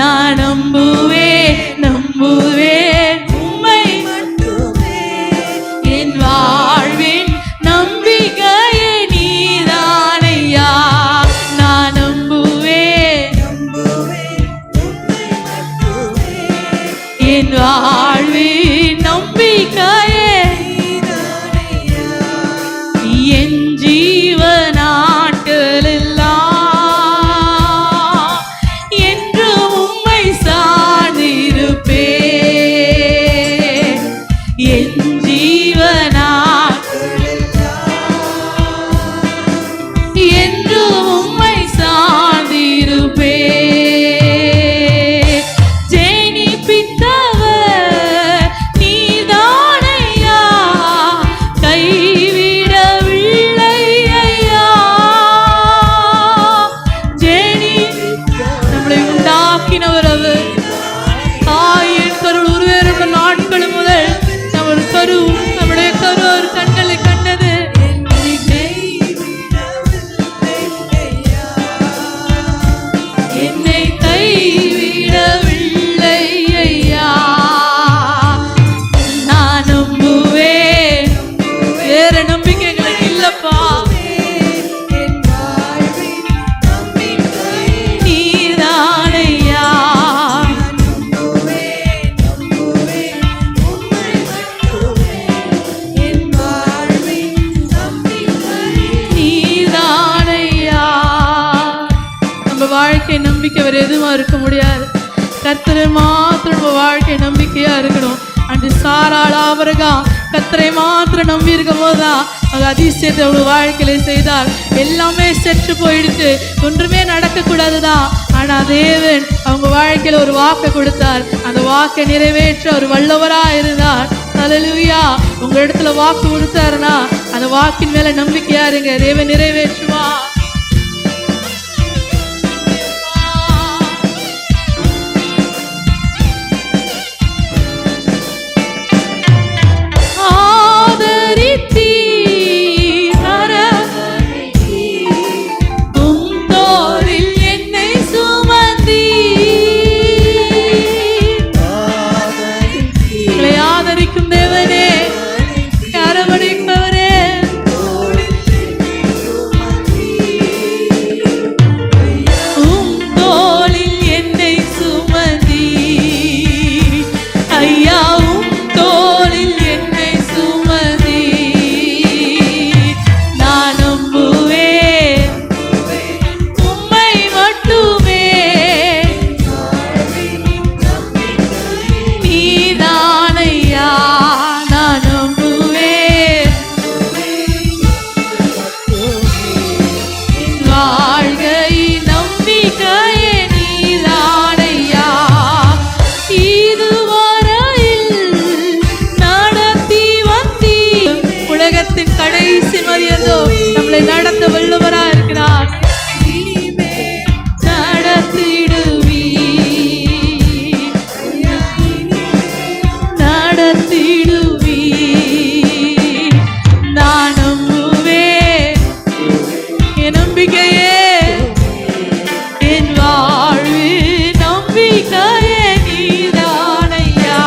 நான் நம்புவேன் நம்புவேன் உம்மை மட்டுமே. என் வாழ்வின் நம்பிக்கையே நீதானையா. நான் நம்புவேன் நம்புவேன் உம்மை மட்டுமே. என் வாழ்வின் நம்பிக்கையே நீதானையா. என் வாழ்க்கை நம்பிக்கை வேறு எதுவும் இருக்க முடியாது. கர்த்தரை மாத்திரம் நம்ம வாழ்க்கை நம்பிக்கையா இருக்கணும். அன்று சாராள் ஆபிரகாம் கர்த்தரை மாத்திரம் நம்பி இருக்கும் போதுதான் அவங்க அதிசயத்தை அவங்க வாழ்க்கையில செய்தார். எல்லாமே சென்று போயிடுச்சு, ஒன்றுமே நடக்கக்கூடாதுதான். ஆனா தேவன் அவங்க வாழ்க்கையில ஒரு வாக்கை கொடுத்தார். அந்த வாக்கை நிறைவேற்ற ஒரு வல்லவரா இருந்தார். ஹல்லேலூயா. உங்க இடத்துல வாக்கு கொடுத்தாருன்னா அந்த வாக்கின் மேல நம்பிக்கையா இருங்க, தேவன் நிறைவேற்றுவா. கடைசி மரியதோ நம்மளை நடத்த வல்லவரா இருக்கிறார். நடத்திடுவி நடத்திடுவி. நான் நம்புவேன், என் நம்பிக்கையே என் வாழ்வு நம்பிக்கையே நீதானையா.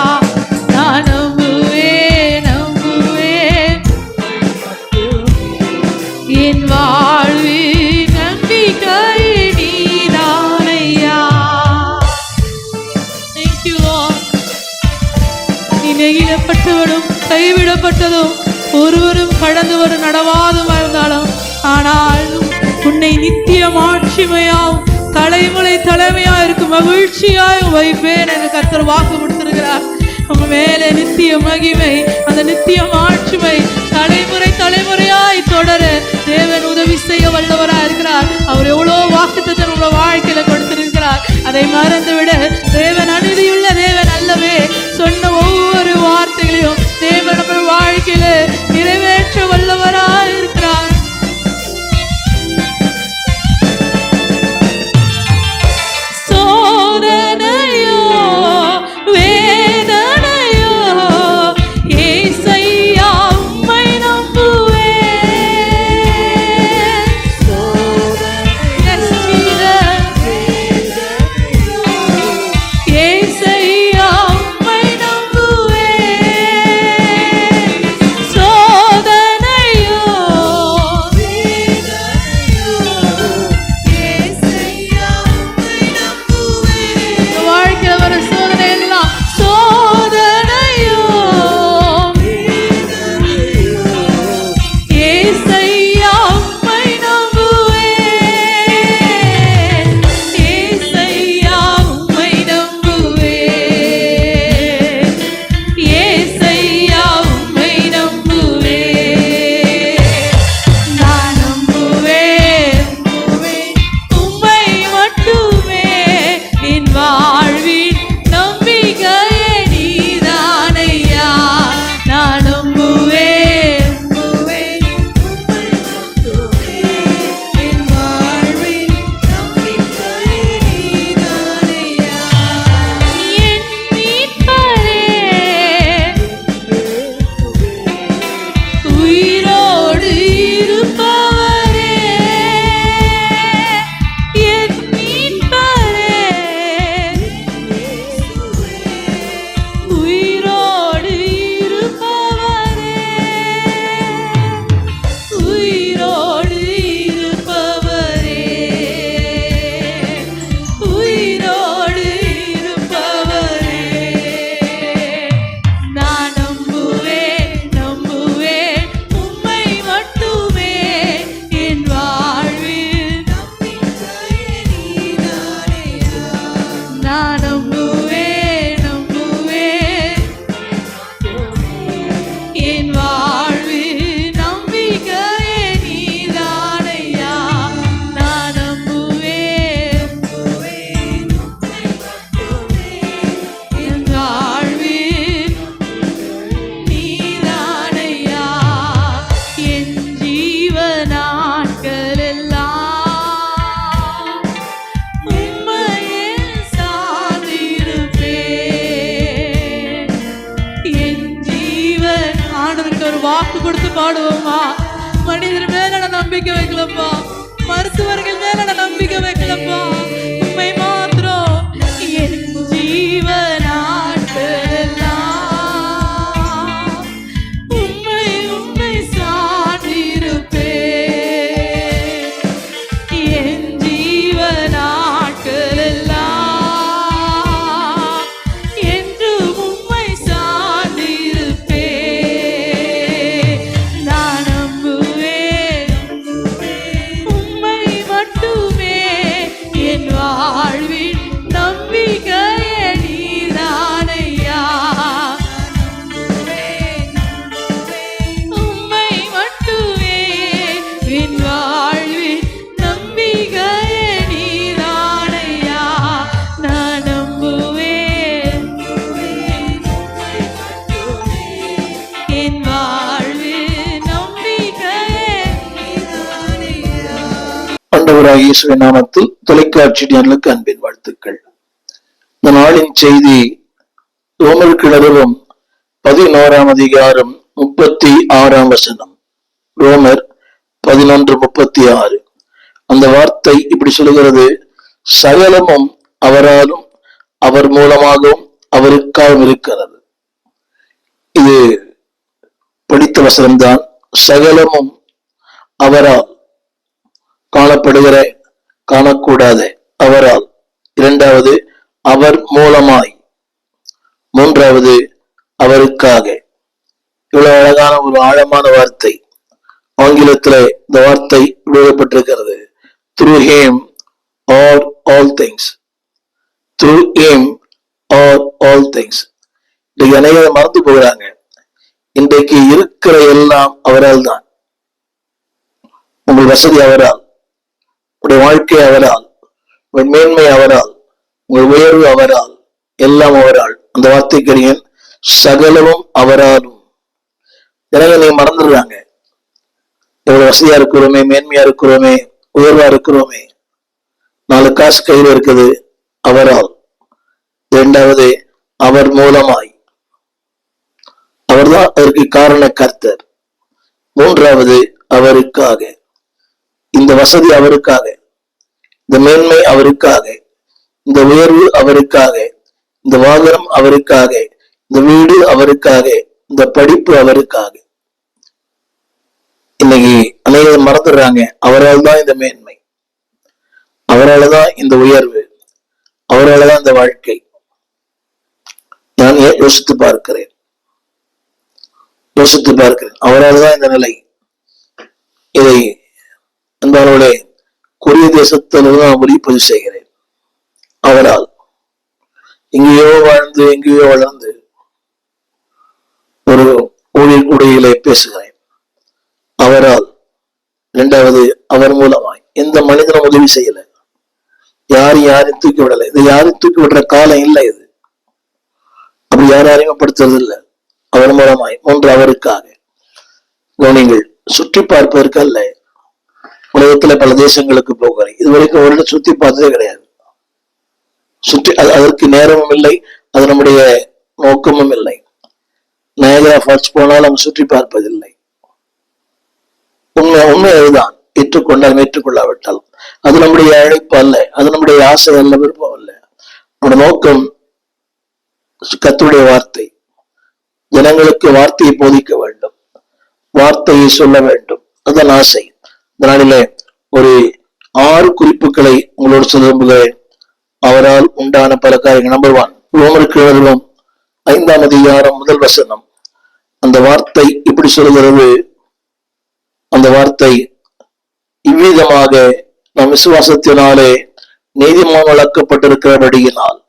நான் நம்புவேன் நம்புவேன் என் வாழ்வு நம்பிக்கை நீதானையா. Thank you Lord. நீ நெகிழப்பட்டவனும் கைவிடப்பட்டதும் ஒருவரும் கடந்து வரும் நடவாதும் இருந்தாலும் ஆனாலும் உன்னை நித்திய மாட்சிமையாவும் தலைமுறை தலைமையா இருக்கும் மகிழ்ச்சியாயும் வைப்பேன் என்று கர்த்தர் வாக்கு கொடுத்திருக்கிறார். உங்க மேலே நித்திய மகிமை, அந்த நித்திய மாட்சிமை தலைமுறை தலைமுறையாய் தொடர தேவன் உதவி செய்ய வல்லவரா இருக்கிறார். அவர் எவ்வளோ வாக்குத்தத்தம் நம்மளோட வாழ்க்கையில கொடுத்திருக்கிறார். அதை மறந்துவிட தேவன் அநீதியுள்ள தேவன் அல்லவே. சொன்ன ஒவ்வொரு வார்த்தைகளையும் தேவன் நம்ம வாழ்க்கையில நிறைவேற்ற வல்லவரா இருக்கிறார். சோதனையோ வேதனையோ ஏசையா உம்மை நம்புவேன். வைக்கலப்பா, மருத்துவர்கள் மேல நான் நம்பிக்கை வைக்கலப்பா, உண்மை மாத்திரம் என் ஜீவ நாட்களெல்லாம் உண்மை உண்மை சார்ந்திருப்பேன். என் ஜீவ நாட்களெல்லாம் என்றும் உம்மை சார்ந்திருப்பேன். நான் நம்புவேன் உம்மை மட்டுமே, என் வாழ்வின் நம்பிக்கையே நீதானையா. உம்மை மட்டுமே, என் வாழ்வின் நம்பிக்கையே நீதானையா. நான் நம்புவேன் என் வாழ்வின் நம்பிக்கையே நீதானையா. ஆண்டவராகிய இயேசுவின் நாமத்தில் தொலைக்காட்சி நேயர்களுக்கு அன்பின் வாழ்த்துக்கள். இந்த நாளின் செய்தி ரோமருக்கு எழுதின 11ஆம் அதிகாரம் 36ஆம் வசனம். ரோமர் 11:36. அந்த வார்த்தை இப்படி சொல்லுகிறது: சகலமும் அவராலும் அவர் மூலமாகவும் அவருக்காகவும் இருக்கிறது. இது படித்த வசனம்தான். சகலமும் அவரால், காணப்படுகிற காணக்கூடாத அவரால். இரண்டாவது, அவர் மூலமாய். மூன்றாவது, அவருக்காக. இவ்வளவு அழகான ஒரு ஆழமான வார்த்தை. ஆங்கிலத்தில் இந்த வார்த்தை எழுதப்பட்டிருக்கிறது: through him are all things. through him are all things. இன்றைக்கு அநேகரை மறந்து போகிறாங்க. இன்றைக்கு இருக்கிற எல்லாம் அவரால் தான். உங்கள் வசதி அவரால், உங்களுடைய வாழ்க்கை அவரால், உங்கள் மேன்மை அவரால், உங்கள் உயர்வு அவரால், எல்லாம் அவரால். அந்த வார்த்தைக்கு சகலமும் அவராலும். எனவே நீங்க மறந்துடுறாங்க. எவ்வளவு வசதியா இருக்கிறோமே, மேன்மையா இருக்கிறோமே, உயர்வா இருக்கிறோமே, 4 காசு கையில் இருக்குது, அவரால். இரண்டாவது, அவர் மூலமாய். அவர்தான் அதற்கு காரண கர்த்தர். மூன்றாவது, அவருக்காக. இந்த வசதி அவருக்காக, இந்த மேன்மை அவருக்காக, இந்த உயர்வு அவருக்காக, இந்த வாகனம் அவருக்காக, இந்த வீடு அவருக்காக, இந்த படிப்பு அவருக்காக. இன்னைக்கு அநேகர் மறந்துடுறாங்க. அவரால் தான் இந்த மேன்மை, அவரால் தான் இந்த உயர்வு, அவரால் தான் இந்த வாழ்க்கை. நான் யோசித்து பார்க்கிறேன். அவரால் தான் இந்த நிலை. இதை அன்பானவர்களே, கொரிய தேசத்திலிருந்து நான் ஒளிப்பதிவு செய்கிறேன். அவரால் எங்கேயோ வாழ்ந்து எங்கேயோ வளர்ந்து ஒரு ஊழியர் கூடையிலே பேசுகிறேன். அவரால். இரண்டாவது, அவர் மூலமாய். எந்த மனிதனும் உதவி செய்யல, யாரையும் தூக்கி விடல. இது யாரும் தூக்கி விடுற காலம் இல்லை. இது அப்படி யாரும் அறிமுகப்படுத்துறது இல்லை. அவர் மூலமாய். மூன்று, அவருக்காக. கவனிங்கள், சுற்றி பார்ப்பதற்கு அல்ல. உலகத்துல பல தேசங்களுக்கு போகிறேன். இதுவரைக்கும் ஒரு சுத்தி பார்த்ததே கிடையாது. சுற்றி அதற்கு நேரமும் இல்லை, அது நம்முடைய நோக்கமும் இல்லை. நயகரா ஃபால்ஸ் போனால் நம்ம சுற்றி பார்ப்பதில்லை. உண்மை அதுதான். ஏற்றுக்கொண்டாலும் ஏற்றுக்கொள்ளாவிட்டாலும் அது நம்முடைய அழைப்பு அல்ல, அது நம்முடைய ஆசை அல்ல, விருப்பம் அல்ல. நம்முடைய நோக்கம் கர்த்தருடைய வார்த்தை. ஜனங்களுக்கு வார்த்தையை போதிக்க வேண்டும், வார்த்தையை சொல்ல வேண்டும், அதுதான் ஆசை. இந்த நாளிலே ஒரு 6 குறிப்புகளை உங்களோடு சொல்ல விரும்புகிறேன். அவரால் உண்டான பல காரியங்கள். நம்பர் 1, ரோமருக்கு எழுதின 5ஆம் அதிகாரம் 1 வசனம். அந்த வார்த்தை இப்படி சொல்கிறது. அந்த வார்த்தை இவ்விதமாக நம் விசுவாசத்தினாலே நீதிமான்களாக்கப்பட்டிருக்கிறபடியினால்.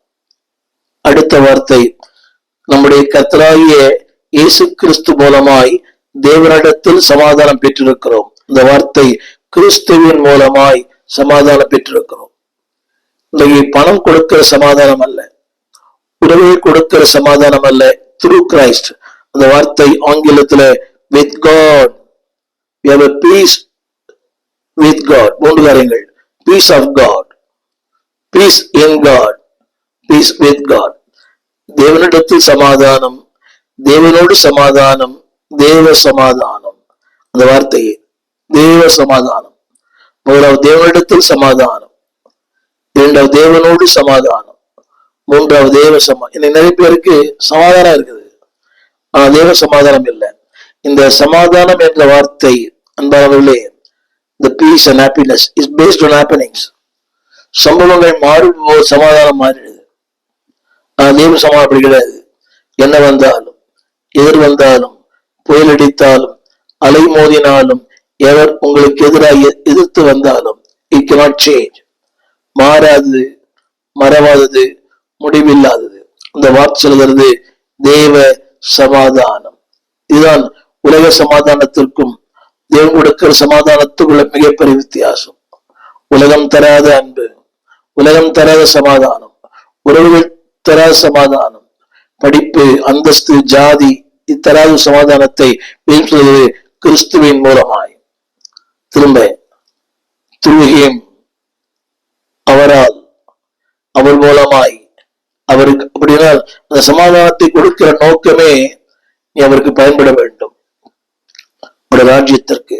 அடுத்த வார்த்தை, நம்முடைய கர்த்தராகிய இயேசு கிறிஸ்து மூலமாய் தேவனிடத்தில் சமாதானம் பெற்றிருக்கிறோம். இந்த வார்த்தை கிறிஸ்துவின் மூலமாய் சமாதானம் பெற்றிருக்கிறோம். இன்னைக்கு பணம் கொடுக்கிற சமாதானம் அல்ல, உறவை கொடுக்கிற சமாதானம் அல்ல, த்ரூ கிரைஸ்ட். அந்த வார்த்தை ஆங்கிலத்துல with God. We have a peace with God. 3 காரியங்கள்: peace of God, peace in God, peace with God. தேவனிடத்தில் சமாதானம், தேவனோடு சமாதானம், தேவ சமாதானம். அந்த வார்த்தையை தேவ சமாதானம். முதலாவது தேவனிடத்தில் சமாதானம், இரண்டாவது தேவனோடு சமாதானம், மூன்றாவது தேவ இன்னைக்கு நிறைய பேருக்கு சமாதானம் இருக்குது, ஆனா தேவ சமாதானம் இல்லை. இந்த சமாதானம் என்ற வார்த்தை அன்பானவர்களே, the peace and happiness is based on happenings. சம்பவங்கள் மாறும்போது சமாதானம் மாறிடுது. தேவ சமாதானம் அப்படி கிடையாது. என்ன வந்தாலும், எதிர் வந்தாலும், புயல் அடித்தாலும், அலை மோதினாலும், எவர் உங்களுக்கு எதிராக எதிர்த்து வந்தாலும், it cannot change. மாறாதது, மறவாதது, முடிவில்லாதது. அந்த வார்த்தை சொல்கிறது தேவ சமாதானம். இதுதான் உலக சமாதானத்திற்கும் தேவன் கொடுக்கிற சமாதானத்துக்குள்ள மிகப்பெரிய வித்தியாசம். உலகம் தராத அன்பு, உலகம் தராத சமாதானம், உறவுகள் தராத சமாதானம், படிப்பு, அந்தஸ்து, ஜாதி இத்தராத சமாதானத்தை கிறிஸ்துவின் மூலமாய் திரும்ப துருகியும் அவரால் அவர் மூலமாய் அவருக்கு அப்படின்னா அந்த சமாதானத்தை கொடுக்கிற நோக்கமே நீ அவருக்கு பயன்பட வேண்டும். உடைய ராஜ்யத்திற்கு,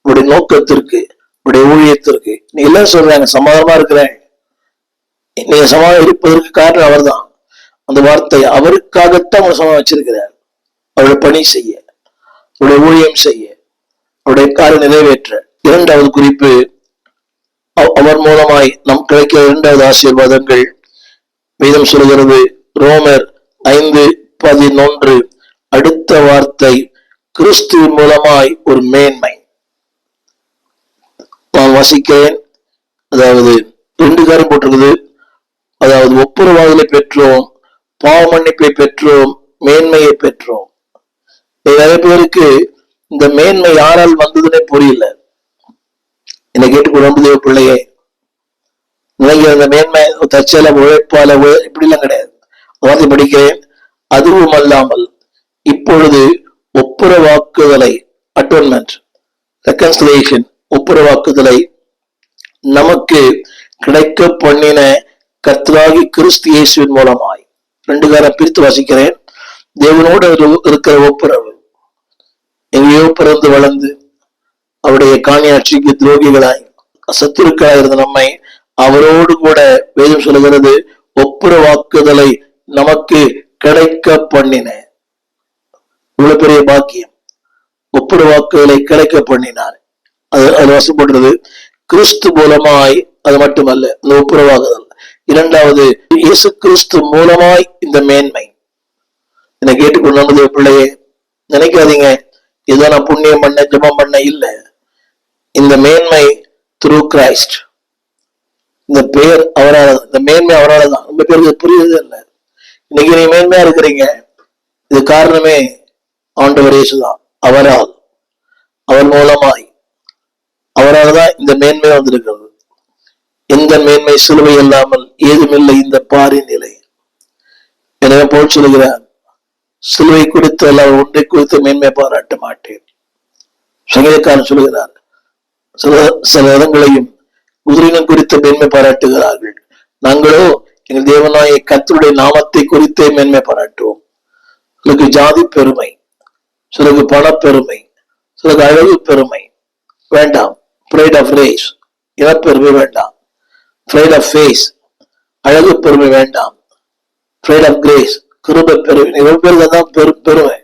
உடைய நோக்கத்திற்கு, உடைய ஊழியத்திற்கு. நீ எல்லாம் சொல்றாங்க சமாதானமா இருக்கிறேன், நீங்க சமாதானம் இருப்பதற்கு காரணம் அவர் தான். அந்த வார்த்தை அவருக்காகத்தான் அவர் சமாதானம் வச்சிருக்கிறார். அவருடைய பணி செய்ய, அவருடைய ஊழியம் செய்ய, அவருடைய காரியம் நிறைவேற்ற. இரண்டாவது குறிப்பு, அவர் மூலமாய் நம் கிடைக்கிற இரண்டாவது ஆசீர்வாதங்கள் வேதம் சொல்கிறது. ரோமர் 5:11 அடுத்த வார்த்தை கிறிஸ்துவின் மூலமாய் ஒரு மேன்மை. நான் வாசிக்கிறேன். அதாவது 2 காரியம் போட்டிருக்குது. அதாவது ஒப்புரவாதலை பெற்றோம், பாவ மன்னிப்பை பெற்றோம், மேன்மையை பெற்றோம். நிறைய பேருக்கு இந்த மேன்மை யாரால் வந்ததுன்னே புரியல. என்னை கேட்டுக்கொண்டு தேவ பிள்ளையே, நீங்க இந்த மேன்மை தற்செயல உழைப்பால இப்படி எல்லாம் கிடையாது. வார்த்தை படிக்கிறேன். அதுவும் அல்லாமல் இப்பொழுது ஒப்புரவாக்குதலை, அட்டோன்மெண்ட், ரெக்கன்சிலியேஷன், ஒப்புரவாக்குதலை நமக்கு கிடைக்க பண்ணின கர்த்தராகி கிறிஸ்து இயேசுவின் மூலமாய். 2 காரம் பிரித்து வாசிக்கிறேன். தேவனோடு இருக்கிற ஒப்புரவு, எங்கேயோ பிறந்து வளர்ந்து அவருடைய காணியாட்சிக்கு துரோகிகளாய் சத்துருக்களாய் இருந்த நம்மை அவரோடு கூட வேதம் சொல்லுகிறது ஒப்புரவாக்குதலை நமக்கு கிடைக்க பண்ணின. இவ்வளவு பெரிய பாக்கியம். ஒப்புரவாக்குதலை கிடைக்க பண்ணினார். அது வசப்படுறது கிறிஸ்து மூலமாய். அது மட்டுமல்ல, இந்த ஒப்புரவாகுதல். இரண்டாவது, இயேசு கிறிஸ்து மூலமாய் இந்த மேன்மை. என்னை கேட்டுக்கொண்டு பிள்ளையே, நினைக்காதீங்க ஏதோ நான் புண்ணியம் பண்ண ஜெபம் பண்ண இல்லை. இந்த மேன்மை த்ரூ கிரைஸ்ட். இந்த பெயர் அவரால், இந்த மேன்மை அவரால் தான். ரொம்ப பேருக்கு புரியுது இல்லை. இன்னைக்கு நீ மேன்மையா இருக்கிறீங்க, இது காரணமே ஆண்டவர் இயேசுதான். அவரால், அவர் மூலமாய், அவரால் தான் இந்த மேன்மை வந்திருக்கிறது. எந்த மேன்மை சிலுவை இல்லாமல் ஏதுமில்லை இந்த பாரின் நிலை. எனவே போல் சொல்லுகிறார், சிலுவை குறித்து அல்ல ஒன்றை குறித்து மேன்மை பாராட்ட மாட்டேன். சங்கீதக்காரன் சொல்லுகிறார், சில இடங்களையும் குதிரையினம் குறித்து மேன்மை பாராட்டுகிறார்கள். நாங்களோ எங்கள் தேவனாய கர்த்தருடைய நாமத்தை குறித்தே மேன்மை பாராட்டுவோம். சிலருக்கு ஜாதி பெருமை, சிலருக்கு பணப்பெருமை, சிலருக்கு அழகு பெருமை வேண்டாம். ப்ரைட் ஆஃப் ரேஸ், இனப்பெருமை வேண்டாம். ப்ரைட் ஆஃப் ஃபேஸ், அழகு பெருமை வேண்டாம். ப்ரைட் ஆஃப் கிரேஸ், கிருபை பெருமை. இவ்வளவு பேருக்கு தான் பெருமை.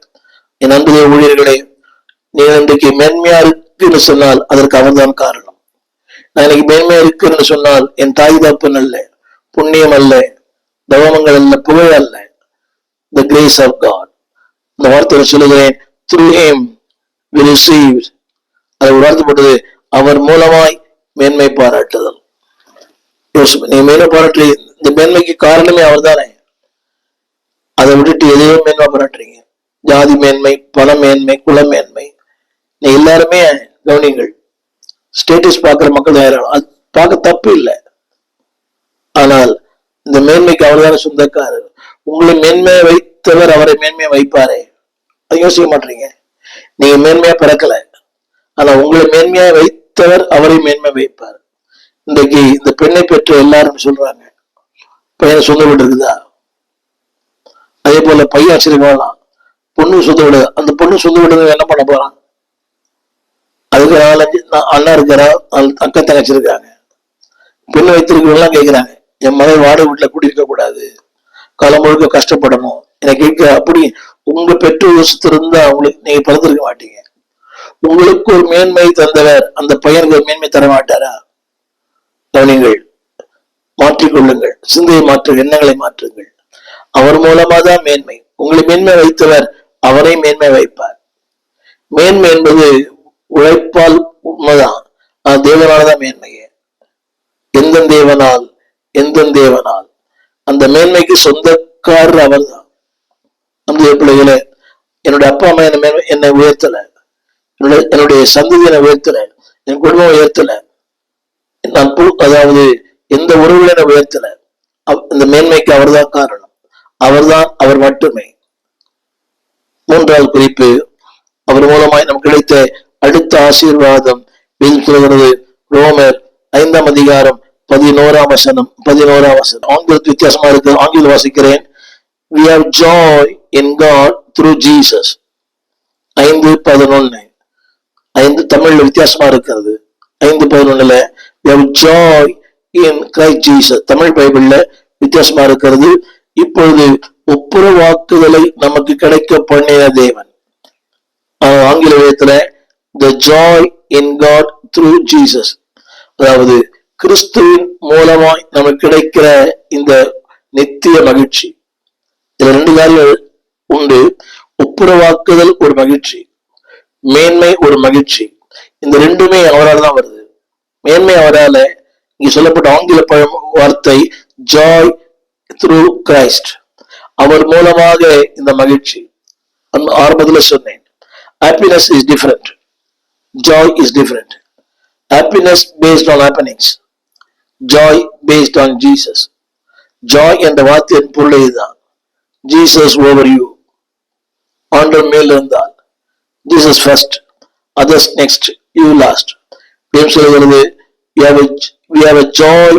என் அன்புடைய ஊழியர்களே, நீ இன்றைக்கு மேன்மையா இருக்குன்னு சொன்னால் அதற்கு அவர்தான் காரணம். நான் இன்னைக்கு மேன்மையா இருக்குன்னு சொன்னால் என் தாய் தப்பன் அல்ல, புண்ணியம் அல்ல, தவமங்கள் அல்ல, புகழ் அல்ல. The grace of God. இந்த வார்த்தையை சொல்லுகிறேன். Through him we received. அதை உணர்த்தப்பட்டது அவர் மூலமாய் மேன்மை பாராட்டுதல். நீ மேன்மை பாராட்டு, இந்த மேன்மைக்கு காரணமே அவர் தானே. அதை விட்டுட்டு எதையோ மேன்மை பாராட்டுறீங்க. ஜாதி மேன்மை, பண மேன்மை, குல மேன்மை. நீ எல்லாருமே கவனிங்கள். ஸ்டேட்டஸ் பார்க்கிற மக்கள் தான். அது பார்க்க தப்பு இல்லை. ஆனால் இந்த மேன்மைக்கு அவர் தானே சொந்தக்காரர். உங்களை மேன்மையை வைத்தவர் அவரை மேன்மையை வைப்பாரே. அது யோசிக்க மாட்டீங்க. நீங்க மேன்மையா பிறக்கல, ஆனா உங்களை மேன்மையா வைத்தவர் அவரை மேன்மை வைப்பார். இன்றைக்கு இந்த பெண்ணை பெற்ற எல்லாரும் சொல்றாங்க, பையனை சொந்த வீடு இருக்குதா? அதே போல பையன் ஆச்சரியம், பொண்ணு சொந்த வீடு. அந்த பொண்ணு சொந்த வீடு என்ன பண்ண போறான்? அதுக்கு 4-5 அண்ணா இருக்கிறா, அக்கா தங்கச்சி இருக்காங்க. பெண் வைத்திருக்கிறவங்களாம் கேட்கிறாங்க, என் மகள் வாடகை வீட்டுல குடியிருக்க கூடாது, காலம் முழுக்க கஷ்டப்படணும் என கேட்க. அப்படி உங்க பெற்றோர் யோசித்திருந்தா உங்களுக்கு நீங்க பிறந்திருக்க மாட்டீங்க. உங்களுக்கு ஒரு மேன்மை தந்தவர் அந்த பையனுக்கு ஒரு மேன்மை தர மாட்டாரா? கவனிங்கள், மாற்றிக்கொள்ளுங்கள், சிந்தையை மாற்றுங்கள், எண்ணங்களை மாற்றுங்கள். அவர் மூலமா தான் மேன்மை. உங்களை மேன்மை வைத்தவர் அவரை மேன்மை வைப்பார். மேன்மை என்பது உழைப்பால் உண்மைதான், தேவனாலதான் மேன்மையே. எந்த தேவனால், எந்த தேவனால். அந்த மேன்மைக்கு சொந்தக்காரர் அவர் தான். அந்த பிள்ளைகளை, என்னுடைய அப்பா அம்மா என்னை உயர்த்தல, என்னுடைய சந்ததியை உயர்த்தல, என் குடும்பம் உயர்த்தல, நான் அதாவது எந்த உறவுகளை உயர்த்தல. இந்த மேன்மைக்கு அவர்தான் காரணம், அவர்தான், அவர் மட்டுமே. 3வது குறிப்பு, அவர் மூலமாய் நமக்கு கிடைத்த அடுத்த ஆசீர்வாதம் சொல்கிறது. ரோமர் 5ஆம் அதிகாரம் 11ஆம் வசனம். ஆங்கிலத்து வித்தியாசமா இருக்கு, ஆங்கிலம் வாசிக்கிறேன். We have joy in God through Jesus. 5:11. 5 தமிழ்ல வித்தியாசமா இருக்கிறது. 5:11 we have joy in Christ Jesus. Tamil பைபிள்ல வித்தியாசமா இருக்கிறது. இப்பொழுது ஒப்புரவாக்குதலை நமக்கு கிடைக்க பண்ணின தேவன். ஆங்கில வேதத்துல the joy in God through Jesus, அதாவது கிறிஸ்துவின் மூலமாய் நமக்கு கிடைக்கிற இந்த நித்திய மகிழ்ச்சி. இதுல 2 காரியங்கள் உண்டு. ஒப்புரவாக்குதல் ஒரு மகிழ்ச்சி, மேன்மை ஒரு மகிழ்ச்சி. இந்த 2மே அவரால் தான் வருது. மேன்மை அவரால, இங்க சொல்லப்பட்ட ஆங்கில வார்த்தை joy through Christ. அவர் மூலமாக இந்த மகிழ்ச்சி. ஆரம்பத்தில் சொன்னேன், happiness is different, joy is different. Happiness based on happenings, joy based on Jesus. Joy என்ற வார்த்தையின் பொருள் இதுதான். Jesus over you, ஆண்டவர் மேல் இருந்தால், Jesus first, others next, you last. சொல்கிறது, we have a joy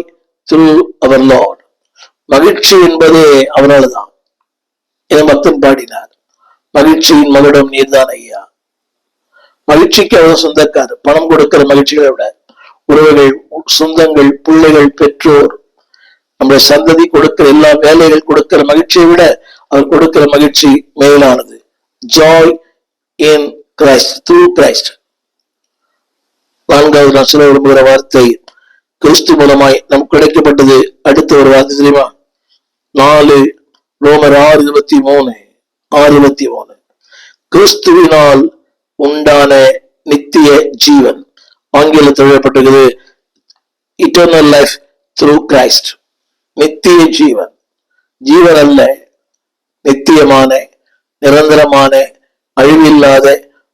through our Lord. மகிழ்ச்சி என்பதே அவரால் தான். என பக்தன் பாடினார், மகிழ்ச்சியின் மகுடம் நீர்தான் ஐயா. மகிழ்ச்சிக்கு அவர் சொந்தக்காரர். பணம் கொடுக்கிற மகிழ்ச்சிகளை விட உறவுகள், சொந்தங்கள், பிள்ளைகள், பெற்றோர், நம்முடைய சந்ததி கொடுக்கிற எல்லா வேலைகள் கொடுக்கிற மகிழ்ச்சியை விட அவர் கொடுக்கிற மகிழ்ச்சி மேலானது. Joy in Christ, through Christ. 4வது நான் சொல்ல விரும்புகிற வார்த்தை, கிறிஸ்து மூலமாய் நமக்கு கிடைக்கப்பட்டது. அடுத்த ஒரு வார்த்தை தெரியுமா? 4 ரோமர் 6:23. கிறிஸ்துவினால் உண்டான நித்திய ஜீவன். ஆங்கிலத்தில் எழுதப்பட்டிருக்கிறது இட்டர்னல் லைஃப் த்ரூ கிரைஸ்ட். நித்திய ஜீவன். ஜீவன் அல்ல, நித்தியமான, நிரந்தரமான, அழிவில்லாத,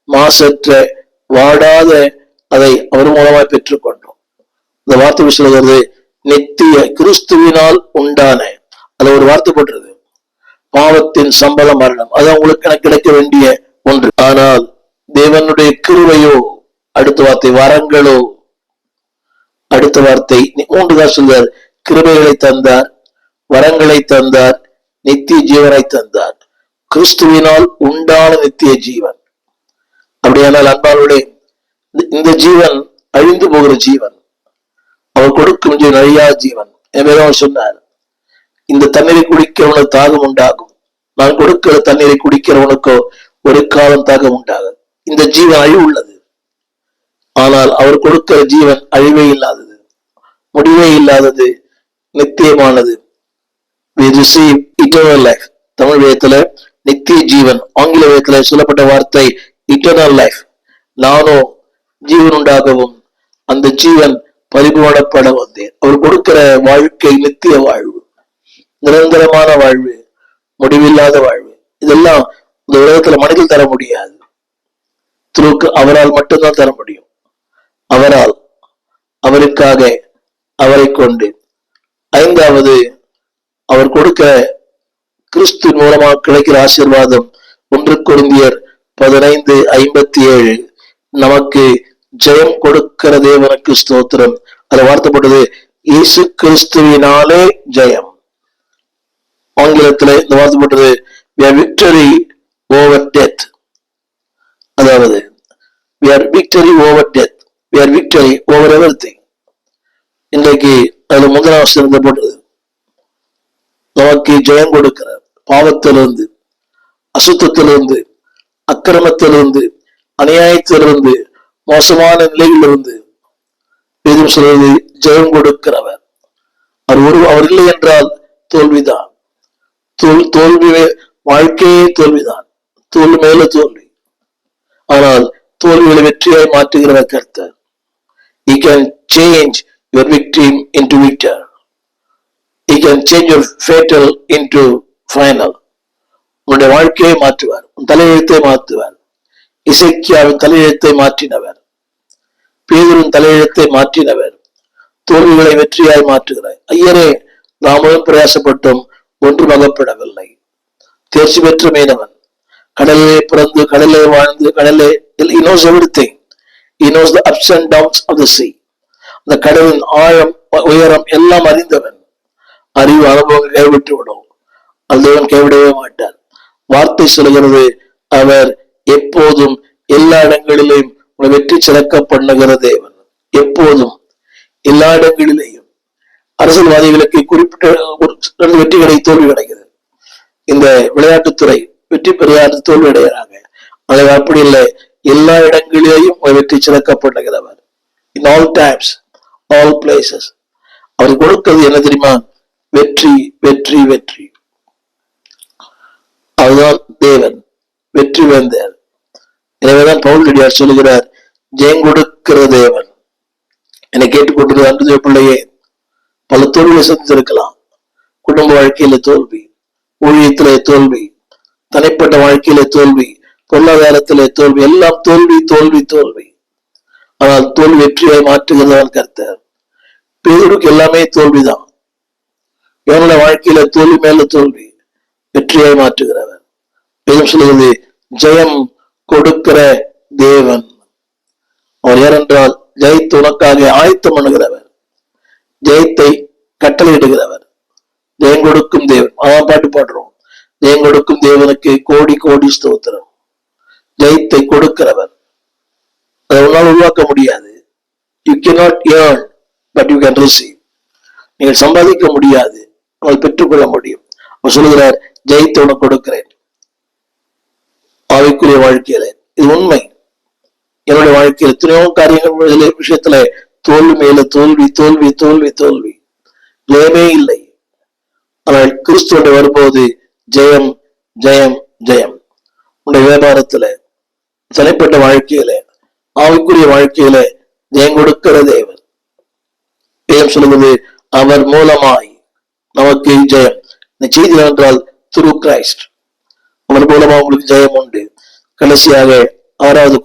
மாசற்ற, வாடாத, அதை அவர் மூலமாய் பெற்றுக்கொண்டோம். இந்த வார்த்தை சொல்கிறது நித்திய, கிறிஸ்துவினால் உண்டான. அது ஒரு வார்த்தை போட்டிருக்கு, பாவத்தின் சம்பளம் மரணம். அது உங்களுக்கு எனக்கு கிடைக்க வேண்டிய ஒன்று. ஆனால் தேவனுடைய கிருபையோ, அடுத்த வார்த்தை வரங்களோ, அடுத்த வார்த்தை 3 தான் சொல்றார். கிருபைகளை தந்தார், வரங்களை தந்தார், நித்திய ஜீவனை தந்தார். கிறிஸ்துவினால் உண்டான நித்திய ஜீவன். அப்படியானால் அன்பாளுடைய இந்த ஜீவன் அழிந்து போகிற ஜீவன், அவர் கொடுக்கும் ஜீவன் அழியாத ஜீவன். எனவே அவர் சொன்னார், இந்த தண்ணீரை குடிக்கிறவனுக்கு தாகம் உண்டாகும், நான் கொடுக்கிற தண்ணீரை குடிக்கிறவனுக்கோ ஒரு காலம் தாகம் உண்டாகும். இந்த ஜீவன் அழிவு உள்ளது, ஆனால் அவர் கொடுக்கிற ஜீவன் அழிவே இல்லாதது, முடிவே இல்லாதது, நித்தியமானது. We receive eternal life. Tamil வேதத்துல நித்திய ஜீவன், ஆங்கில வேதத்துல சொல்லப்பட்ட வார்த்தை eternal life. நானோ ஜீவன் உண்டாகவும் அந்த ஜீவன் பரிபூரணப்பட வந்தேன். அவர் கொடுக்கிற வாழ்க்கை நித்திய வாழ்வு, நிரந்தரமான வாழ்வு, முடிவில்லாத வாழ்வு. இதெல்லாம் இந்த உலகத்துல மனிதன் தர முடியாது, அவரால் மட்டும்தான் தர முடியும். அவரால், அவருக்காக, அவரை கொண்டு. 5வது, அவர் கொடுக்க கிறிஸ்து மூலமாக கிடைக்கிற ஆசீர்வாதம் 1 கொரிந்தியர் 15:57. நமக்கு ஜெயம் கொடுக்கிற தேவனுக்கு ஸ்தோத்திரம். அதை வார்த்தைப்பட்டது இயேசு கிறிஸ்துவினாலே ஜெயம். ஆங்கிலத்தில் இந்த வார்த்தைப்பட்டது victory over death. அதாவது we are victory over death, we are victory over everything. இன்றைக்கு அதுல முதலாம் வசனத்தை போட்டது, நமக்கு ஜெயம் கொடுக்கிறார் பாவத்திலிருந்து, அசுத்தத்திலிருந்து, அக்கிரமத்திலிருந்து, அநியாயத்திலிருந்து, மோசமான நிலையிலிருந்து எதுவும் சொல்வது ஜெயம் கொடுக்கிறவர். அவர் இல்லை என்றால் தோல்விதான். தோல்வி வாழ்க்கையே தோல்விதான், தோல்வி மேல தோல்வி. ஆனால் தோல்விகளை வெற்றியாய் மாற்றுகிறவர் கர்த்தர். He can change your victim into victor. He can change your fatal into final. உன்னுடைய வாழ்க்கையை மாற்றுவார், உன் தலையெழுத்தை மாற்றுவார். இசைக்கியாவின் தலையெழுத்தை மாற்றினவர், பேதுருவின் தலையெழுத்தை மாற்றினவர், தோல்விகளை வெற்றியாய் மாற்றுகிறார். ஐயரே, நாமும் பிரயாசப்பட்டும் ஒன்றும் அகப்படவில்லை. தேர்ச்சி பெற்ற மீனவன், கடலிலே பிறந்து கடலே வாழ்ந்து கடலே, he knows everything. He knows the ups and downs of the sea. அந்த கடலின் ஆழம் உயரம் எல்லாம் அறிந்தவன். அறிவு அனுபவம் கைவிட்டு விடும், அல்லவன் கைவிடவே மாட்டார். வார்த்தை சொல்கிறது, அவர் எப்போதும் எல்லா இடங்களிலும் வெற்றி சிறக்க பண்ணுகிற தேவன். எப்போதும் எல்லா இடங்களிலேயும் அரசியல்வாதிகளுக்கு குறிப்பிட்ட வெற்றி கிடை தோல்வி கிடைக்கிறது. இந்த விளையாட்டுத்துறை வெற்றி பெறுகிறார், தோல்வி அடைகிறாங்க. அதை அப்படி இல்லை, எல்லா இடங்களிலேயும் வெற்றி சிறக்க பண்ணுகிறவர். In all times, all places. அவர் கொடுக்கிறது என்ன தெரியுமா? வெற்றி, வெற்றி, வெற்றி. அதுதான் தேவன், வெற்றி வேந்தர். எனவேதான் பவுல் சொல்லுகிறார், ஜெயம் கொடுக்கிற தேவன். என்னை கேட்டுக்கொண்டிருக்கிற அன்பு பிள்ளையே, பல தோல்வியை சந்தித்திருக்கலாம். குடும்ப வாழ்க்கையில தோல்வி, ஊழியத்திலே தோல்வி, தனிப்பட்ட வாழ்க்கையில தோல்வி, பொருளாதாரத்திலே தோல்வி, எல்லாம் தோல்வி, தோல்வி, தோல்வி. ஆனால் தோல்வி வெற்றியை மாற்றுகிறவன் கர்த்தர். பேதுருக்கு எல்லாமே தோல்விதான். இவனோட வாழ்க்கையில தோல்வி மேல தோல்வி, வெற்றியை மாற்றுகிறவன். வேதம் சொல்லுகிறது, ஜெயம் கொடுக்கிற தேவன். அவர் ஏனென்றால் ஜெயத்தை உனக்காக ஆயத்தம் பண்ணுகிறவர், ஜெயத்தை கட்டளையிடுகிறவர், ஜெயம் கொடுக்கும் தேவன். அதான் பாட்டு பாடுறோம், ஜெயம் கொடுக்கும் தேவனுக்கு கோடி கோடி ஸ்தோத்திரம். ஜெயத்தை கொடுக்கிறவர், அதை உன்னால் உருவாக்க முடியாது. You cannot earn, but you can receive. நீங்கள் சம்பாதிக்க முடியாது, ஆனால் பெற்றுக்கொள்ள முடியும். அவர் சொல்லுகிறார், ஜெயத்தை உனக்கு கொடுக்கிறேன் ஆவிக்குரிய வாழ்க்கையில. இது உண்மை. என்னுடைய வாழ்க்கையில் எத்தனையோ காரியங்கள் விஷயத்துல தோல்வி மேல தோல்வி, தோல்வி, தோல்வி, தோல்வி, ஜெயமே இல்லை. ஆனால் கிறிஸ்துவோட வரும்போது ஜெயம், ஜெயம், ஜெயம். உன்னுடைய வியாபாரத்துல, தனிப்பட்ட வாழ்க்கையில, ஆவிக்குரிய வாழ்க்கையில ஜெயம் கொடுக்கிற தேவன். ஜெயம் சொல்லுவது, அவர் மூலமாய் நமக்கு ஜெயம். இந்த செய்தி என்றால் த்ரூ கிரைஸ்ட், அவர் மூலமா உங்களுக்கு ஜெயம் உண்டு. கடைசியாக ஆறாவது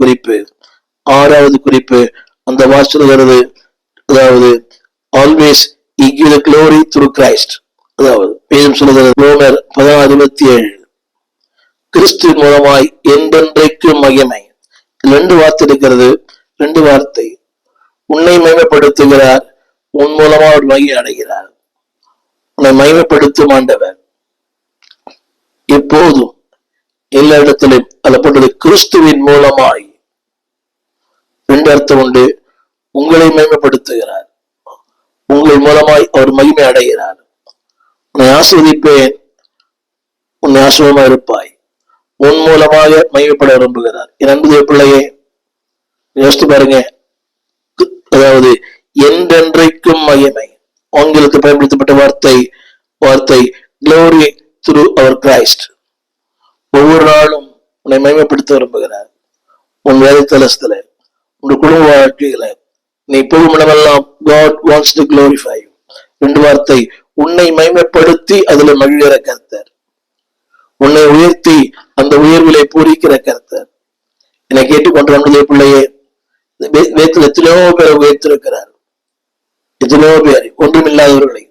குறிப்பு அந்த வாசல்கிறது, அதாவது always he give the glory through Christ. அதாவது வேதம் சொல்லுகிறது, ரோமர் 16:27, கிறிஸ்துவின் மூலமாய் என்றென்றைக்கு மகிமை. ரெண்டு வார்த்தை இருக்கிறது, ரெண்டு வார்த்தை. உன்னை மகிமைப்படுத்துகிறார், உன் மூலமா அவர் மகிமை அடைகிறார். உன்னை மகிமைப்படுத்தும் ஆண்டவர் எப்போதும் எல்லா இடத்திலும் அல்லப்பட்டது கிறிஸ்துவின் மூலமாய். ரெண்டு அர்த்தம் உண்டு. உங்களை மகிமைப்படுத்துகிறார், உங்கள் மூலமாய் அவர் மகிமை அடைகிறார். உன்னை ஆசீர்வதிப்பேன், உன்னை ஆசீர்வாதமாக இருப்பாய். உன் மூலமாக மகிமைப்பட விரும்புகிறார். என் அன்பு பிள்ளையே, யோசித்து பாருங்க. அதாவது என்றென்றைக்கும் மகிமை, ஆங்கிலத்தில் பயன்படுத்தப்பட்ட வார்த்தை glory through our Christ. ஒவ்வொரு நாளும் உன்னை மகிமைப்படுத்த விரும்புகிறார். உன் வேலைத்தலத்துல, உன் குடும்ப வாழ்க்கையில, நீ போகும் இடமெல்லாம் God wants to glorify you. ரெண்டு வார்த்தை, உன்னை மகிமைப்படுத்தி அதுல மகிழ்கிற கர்த்தர், உன்னை உயர்த்தி அந்த உயர்விலை பூரிக்கிற கர்த்தர். என்னை கேட்டுக்கொண்ட பிள்ளையே, வேத்துல எத்தனையோ பேரை உயர்த்திருக்கிறார். எத்தனையோ பேர், ஒன்றுமில்லாதவர்களை,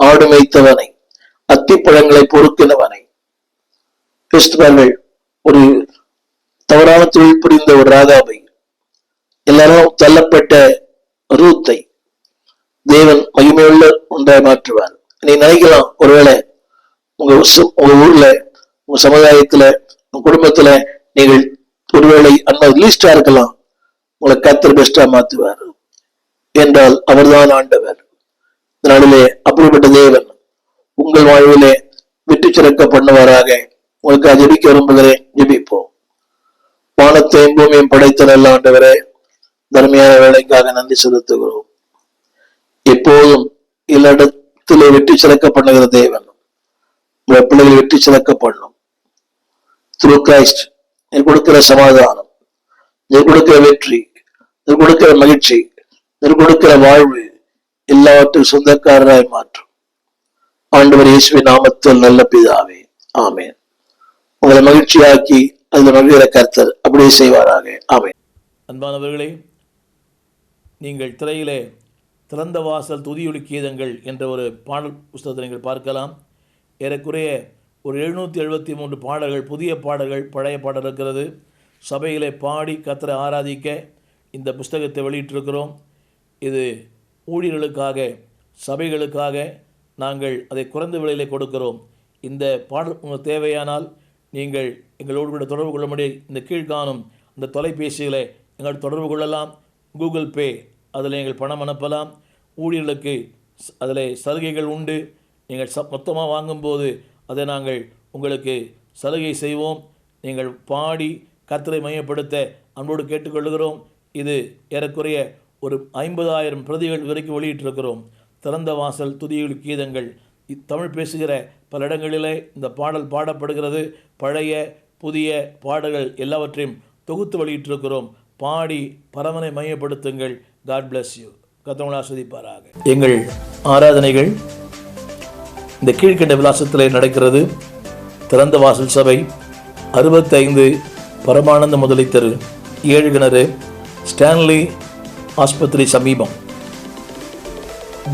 ஆடு மேய்த்தவனை, அத்திப்பழங்களை பொறுக்கினவனை, கிறிஸ்துவர்கள் ஒரு தவறான தொழில் புரிந்த ஒரு ராகாபை, எல்லாரும் தள்ளப்பட்ட ரூத்தை தேவன் மகிமையுள்ள ஒன்றாய் மாற்றுவார். நீ நினைக்கலாம், ஒருவேளை உங்க ஊர்ல, உங்க சமுதாயத்துல, உங்க குடும்பத்துல நீங்கள் ஒருவேளை அந்த லீஸ்டா இருக்கலாம். உங்களை கர்த்தர் பெஸ்டா மாத்துவார் என்றால் அவர்தான் ஆண்டவர். இதனாலே அப்படிப்பட்ட தேவன் உங்கள் வாழ்விலே வெற்றி சிறக்க பண்ணுவாராக. உங்களுக்கு ஜெபிக்க விரும்புகிறேன். ஜெபிப்போம். வானத்தையும் பூமியும் படைத்த நல்ல ஆண்டவரே, தர்மையான வேலைக்காக நன்றி செலுத்துகிறோம். எப்போதும் இல்லடத்திலே வெற்றி சிறக்க பண்ணுகிற தேவன் உங்கள் பிள்ளைகள் வெற்றி சிறக்க பண்ணும். த்ரூ கிரைஸ்ட் நீ கொடுக்கிற சமாதானம், நீ கொடுக்கிற வெற்றி, நீ கொடுக்கிற மகிழ்ச்சி, நீ கொடுக்கிற வாழ்வு எல்லாவற்றையும் சொந்தக்காரராய் மாற்றும். ஆண்டவர் இயேசுவின் நாமத்தில் நல்ல பிதாவே, ஆமென். உங்களை மகிழ்ச்சியாக்கி அதில் மகிழ்கிற கர்த்தர் அப்படியே செய்வாராக. ஆமென். அன்பானவர்களே, நீங்கள் திரையிலே திறந்த வாசல் துதியொலி கீதங்கள் என்ற ஒரு பாடல் புஸ்தகத்தை நீங்கள் பார்க்கலாம். ஏறக்குறைய ஒரு 773 பாடல்கள், புதிய பாடல்கள், பழைய பாடல் இருக்கிறது. சபையிலே பாடி கர்த்தரை ஆராதிக்க இந்த புஸ்தகத்தை வெளியிட்டிருக்கிறோம். இது ஊழியர்களுக்காக, சபைகளுக்காக நாங்கள் அதை குறைந்த விலையிலே கொடுக்கிறோம். இந்த பாடல் உங்களுக்கு தேவையானால் நீங்கள் எங்களோடு கூட தொடர்பு கொள்ள முடியும். இந்த கீழ்காணும் இந்த தொலைபேசிகளை எங்கள் தொடர்பு கொள்ளலாம். கூகுள் பே, அதில் நீங்கள் பணம் அனுப்பலாம். ஊழியர்களுக்கு அதில் சலுகைகள் உண்டு. நீங்கள் மொத்தமாக வாங்கும்போது அதை நாங்கள் உங்களுக்கு சலுகை செய்வோம். நீங்கள் பாடி கர்த்தரை மையப்படுத்த அன்போடு கேட்டுக்கொள்கிறோம். இது ஏறக்குறைய ஒரு 50,000 பிரதிகள் வரைக்கும் வெளியிட்டிருக்கிறோம். திறந்த வாசல் துதியொலி கீதங்கள். தமிழ் பேசுகிற பல இடங்களிலே இந்த பாடல் பாடப்படுகிறது. பழைய புதிய பாடல்கள் எல்லாவற்றையும் தொகுத்து வெளியிட்டிருக்கிறோம். பாடி பரமனை மையப்படுத்துங்கள். God bless you. கர்த்தர் ஆசீர்வதிப்பாராக. எங்கள் ஆராதனைகள் இந்த கீழ்கண்ட விலாசத்திலே நடக்கிறது. திறந்த வாசல் சபை 65 பரமானந்த முதலை தெரு, 7 கிணறு, ஸ்டான்லி ஆஸ்பத்திரி சமீபம்,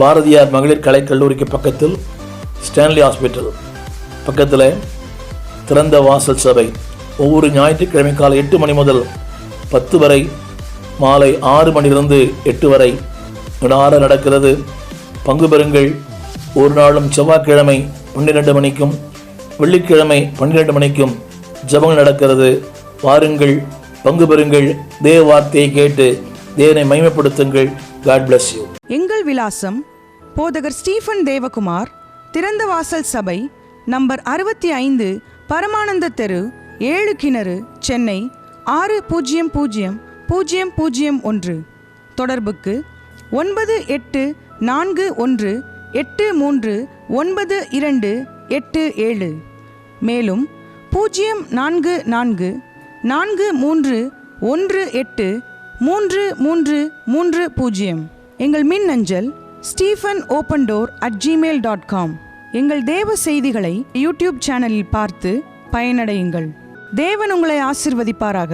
பாரதியார் மகளிர் கலைக்கல்லூரிக்கு பக்கத்தில் ஸ்டான்லி ஹாஸ்பிட்டல் பக்கத்தில் திறந்த வாசல் சபை. ஒவ்வொரு ஞாயிற்றுக்கிழமை காலை 8 மணி முதல் 10 வரை, மாலை 6 மணிலிருந்து 8 வரை வினார நடக்கிறது. பங்கு பெறுங்கள். ஒரு நாளும் செவ்வாய்க்கிழமை 12 மணிக்கும் வெள்ளிக்கிழமை 12 மணிக்கும் ஜெபங்கள் நடக்கிறது. வாருங்கள், பங்கு பெறுங்கள். தேவ வார்த்தையை கேட்டு தேவனை மகிமைப்படுத்துங்கள். God bless you. எங்கள் விலாசம் போதகர் ஸ்டீஃபன் தேவகுமார், திறந்த வாசல் சபை, நம்பர் 65, பரமானந்த தெரு, 7 கிணறு, சென்னை 600001. தொடர்புக்கு 9841839287. மேலும் 0444183330. எங்கள் மின்னஞ்சல் stephenopendor@gmail.com. எங்கள் தேவ செய்திகளை யூடியூப் சேனலில் பார்த்து பயனடையுங்கள். தேவன் உங்களை ஆசீர்வதிப்பாராக.